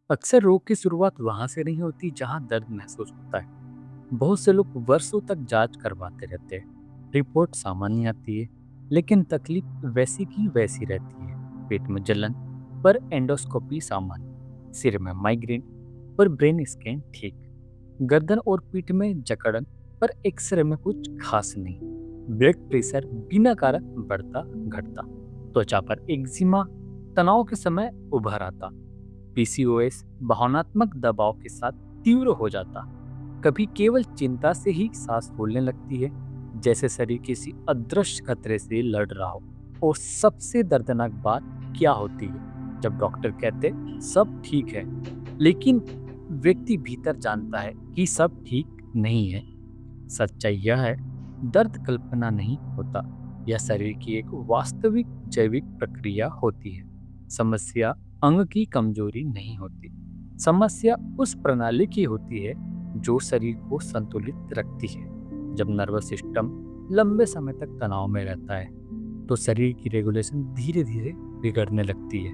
अक्सर रोग की शुरुआत वहां से नहीं होती जहां दर्द महसूस होता है। बहुत से लोग वर्षों तक जांच करवाते रहते हैं, रिपोर्ट सामान्य आती है, लेकिन तकलीफ वैसी की वैसी रहती है। पेट में जलन पर एंडोस्कोपी सामान्य, सिर में माइग्रेन पर ब्रेन स्कैन ठीक, गर्दन और पीठ में जकड़न पर एक्सरे में कुछ खास नहीं, ब्लड प्रेशर बिना कारण बढ़ता घटता, त्वचा पर एक्जिमा तनाव के समय उभर आता, पीसीओएस भावनात्मक दबाव के साथ तीव्र हो जाता, कभी केवल चिंता से ही सांस फूलने लगती है, जैसे शरीर किसी अदृश्य खतरे से लड़ रहा हो। और सबसे दर्दनाक बात क्या होती है, जब डॉक्टर कहते सब ठीक है, लेकिन व्यक्ति भीतर जानता है कि सब ठीक नहीं है। सच्चाई यह है, दर्द कल्पना नहीं होता, यह शरीर की एक वास्तविक जैविक प्रक्रिया होती है। समस्या अंग की कमजोरी नहीं होती, समस्या उस प्रणाली की होती है जो शरीर को संतुलित रखती है। जब नर्वस सिस्टम लंबे समय तक तनाव में रहता है तो शरीर की रेगुलेशन धीरे धीरे बिगड़ने लगती है।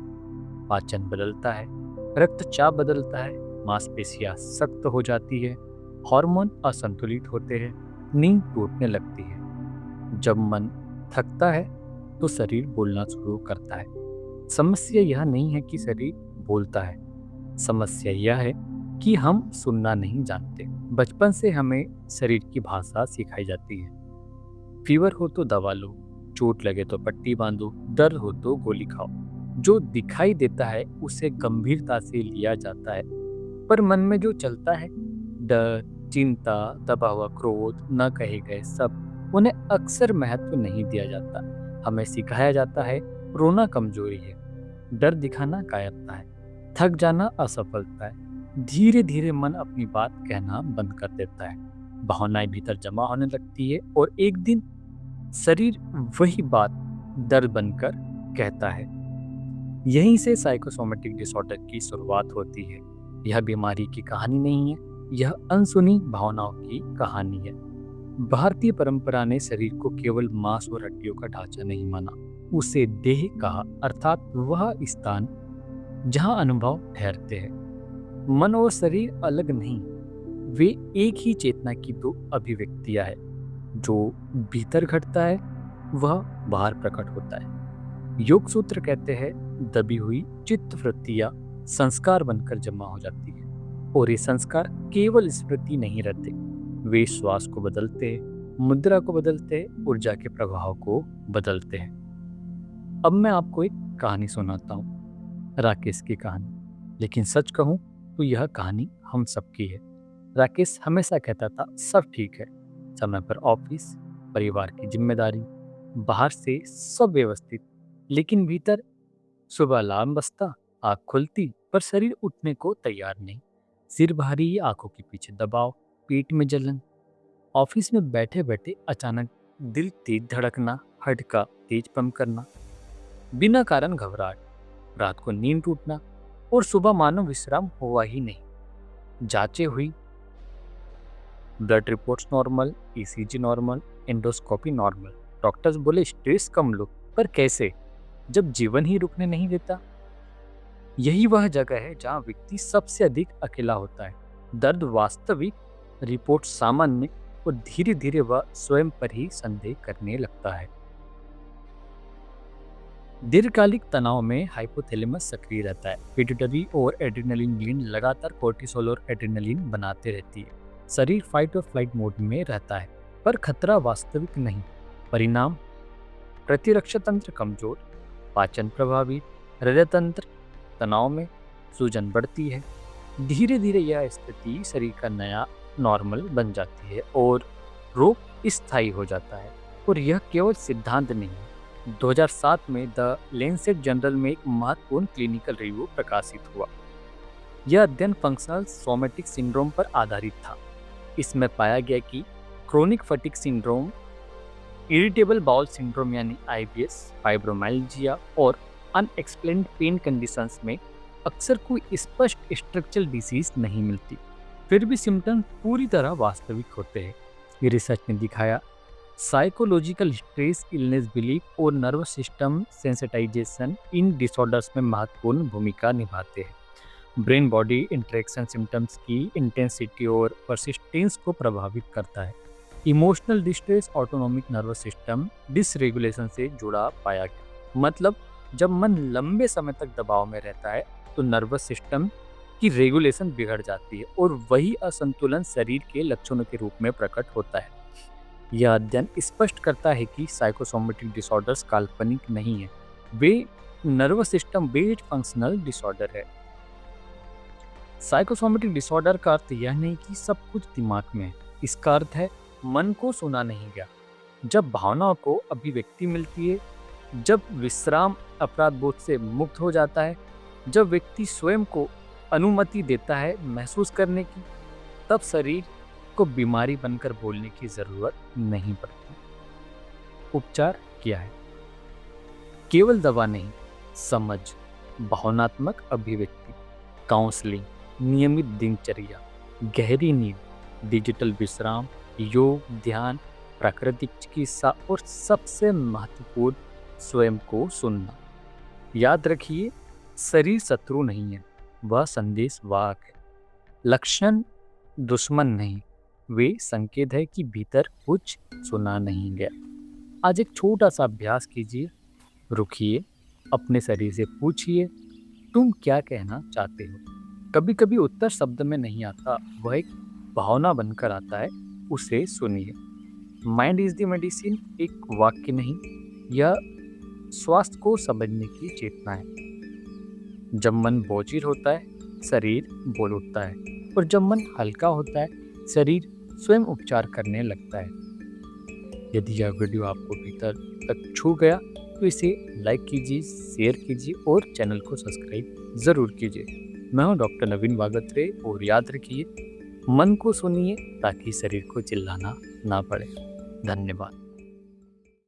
पाचन बदलता है, रक्तचाप बदलता है, मांसपेशियां सख्त हो जाती है, हार्मोन असंतुलित होते हैं, नींद टूटने लगती है। जब मन थकता है तो शरीर बोलना शुरू करता है। समस्या यह नहीं है कि शरीर बोलता है, समस्या यह है कि हम सुनना नहीं जानते। बचपन से हमें शरीर की भाषा सिखाई जाती है। फीवर हो तो दवा लो, चोट लगे तो पट्टी बांधो, दर्द हो तो गोली खाओ। जो दिखाई देता है उसे गंभीरता से लिया जाता है, पर मन में जो चलता है, डर, चिंता, दबा हुआ क्रोध, न कहे गए सब, उन्हें अक्सर महत्व नहीं दिया जाता। हमें सिखाया जाता है रोना कमजोरी है, डर दिखाना कायरता है, थक जाना असफलता है। धीरे धीरे मन अपनी बात कहना बंद कर देता है, भावनाएं भीतर जमा होने लगती है और एक दिन शरीर वही बात दर्द बनकर कहता है। यहीं से साइकोसोमेटिक डिसऑर्डर की शुरुआत होती है। यह बीमारी की कहानी नहीं है, यह अनसुनी भावनाओं की कहानी है। भारतीय परंपरा ने शरीर को केवल मांस और हड्डियों का ढांचा नहीं माना, उसे देह कहा, अर्थात वह स्थान जहां अनुभव ठहरते हैं। मन और शरीर अलग नहीं, वे एक ही चेतना की दो अभिव्यक्तियां हैं। जो भीतर घटता है वह बाहर प्रकट होता है। योग सूत्र कहते हैं, दबी हुई चित्त वृत्तियां संस्कार बनकर जमा हो जाती है, और ये संस्कार केवल स्मृति नहीं रहते, वे श्वास को बदलते हैं, मुद्रा को बदलते हैं, ऊर्जा के प्रभाव को बदलते हैं। अब मैं आपको एक कहानी सुनाता हूँ, राकेश की कहानी। लेकिन सच कहूँ तो यह कहानी हम सबकी है। राकेश हमेशा कहता था सब ठीक है, समय पर ऑफिस, परिवार की जिम्मेदारी, बाहर से सब व्यवस्थित, लेकिन भीतर सुबह अलार्म बजता, आँख खुलती पर शरीर उठने को तैयार नहीं, सिर भारी, आंखों के पीछे दबाव, पेट में जलन, ऑफिस में बैठे बैठे अचानक दिल तेज धड़कना, हार्ट का तेज पंप करना, बिना कारण घबराहट, रात को नींद टूटना, और सुबह मानो विश्राम हुआ ही नहीं। जांचें हुई, blood reports normal, ECG normal, endoscopy normal. Doctors बोले स्ट्रेस कम लो, पर कैसे, जब जीवन ही रुकने नहीं देता। यही वह जगह है जहां व्यक्ति सबसे अधिक अकेला होता है। दर्द वास्तविक, रिपोर्ट सामान्य, और धीरे धीरे वह स्वयं पर ही संदेह करने लगता है। दीर्घकालिक तनाव में हाइपोथैलेमस सक्रिय रहता है, पिट्यूटरी और एड्रेनलिन ग्लैंड लगातार कोर्टिसोल और एड्रेनलिन बनाते रहती है। शरीर फाइट और फ्लाइट मोड में रहता है, पर खतरा वास्तविक नहीं। परिणाम, प्रतिरक्षा तंत्र कमजोर, पाचन प्रभावित, हृदय तंत्र तनाव में, सूजन बढ़ती है। धीरे धीरे यह स्थिति शरीर का नया नॉर्मल बन जाती है और रोग स्थायी हो जाता है। और यह केवल सिद्धांत नहीं है। 2007 में द लेंसेट जर्नल में एक महत्वपूर्ण क्लिनिकल रिव्यू प्रकाशित हुआ। यह अध्ययन फंक्शनल सोमेटिक सिंड्रोम पर आधारित था। इसमें पाया गया कि chronic fatigue syndrome, irritable bowel syndrome यानी आईबीएस, फाइब्रोमाइल्जिया और अनएक्सप्लेन्ड पेन कंडीशंस में अक्सर कोई स्पष्ट स्ट्रक्चरल डिसीज नहीं मिलती, फिर भी सिम्टम्स पूरी तरह वास्तविक होते हैं। ये रिसर्च ने दिखाया साइकोलॉजिकल स्ट्रेस, इलनेस बिलीफ और नर्वस सिस्टम सेंसिटाइजेशन इन डिसऑर्डर्स में महत्वपूर्ण भूमिका निभाते हैं। ब्रेन बॉडी इंटरेक्शन सिम्टम्स की इंटेंसिटी और परसिस्टेंस को प्रभावित करता है। Emotional distress autonomic nervous system dysregulation से जुड़ा पाया गया। मतलब जब मन लंबे समय तक दबाव में रहता है तो नर्वस सिस्टम की रेगुलेशन बिगड़ जाती है और वही असंतुलन शरीर के लक्षणों के रूप में प्रकट होता है। यह अध्ययन स्पष्ट करता है कि साइकोसोमेटिक डिसऑर्डर्स काल्पनिक नहीं है, वे nervous system based functional disorder है। साइकोसोमेटिक डिसऑर्डर का अर्थ यह नहीं कि सब कुछ दिमाग में है। इसका अर्थ है मन को सुना नहीं गया। जब भावनाओं को अभिव्यक्ति मिलती है, जब विश्राम अपराध बोध से मुक्त हो जाता है, जब व्यक्ति स्वयं को अनुमति देता है महसूस करने की, तब शरीर को बीमारी बनकर बोलने की जरूरत नहीं पड़ती। उपचार क्या है? केवल दवा नहीं, समझ, भावनात्मक अभिव्यक्ति, काउंसलिंग, नियमित दिनचर्या, गहरी नींद, डिजिटल विश्राम, योग, ध्यान, प्राकृतिक चिकित्सा और सबसे महत्वपूर्ण स्वयं को सुनना। याद रखिए, शरीर शत्रु नहीं है, वह संदेश वाहक है। लक्षण दुश्मन नहीं, वे संकेत है कि भीतर कुछ सुना नहीं गया। आज एक छोटा सा अभ्यास कीजिए। रुकिए, अपने शरीर से पूछिए, तुम क्या कहना चाहते हो? कभी कभी उत्तर शब्द में नहीं आता, वह एक भावना बनकर आता है, उसे सुनिए। माइंड इज द मेडिसिन एक वाक्य नहीं, यह स्वास्थ्य को समझने की चेतना है। जब मन बोझिल होता है, शरीर बोल उठता है, और जब मन हल्का होता है, शरीर स्वयं उपचार करने लगता है। यदि यह वीडियो आपको भीतर तक छू गया तो इसे लाइक कीजिए, शेयर कीजिए और चैनल को सब्सक्राइब ज़रूर कीजिए। मैं हूं डॉक्टर नवीन वागत्रे और याद रखिए, मन को सुनिए ताकि शरीर को चिल्लाना ना पड़े। धन्यवाद।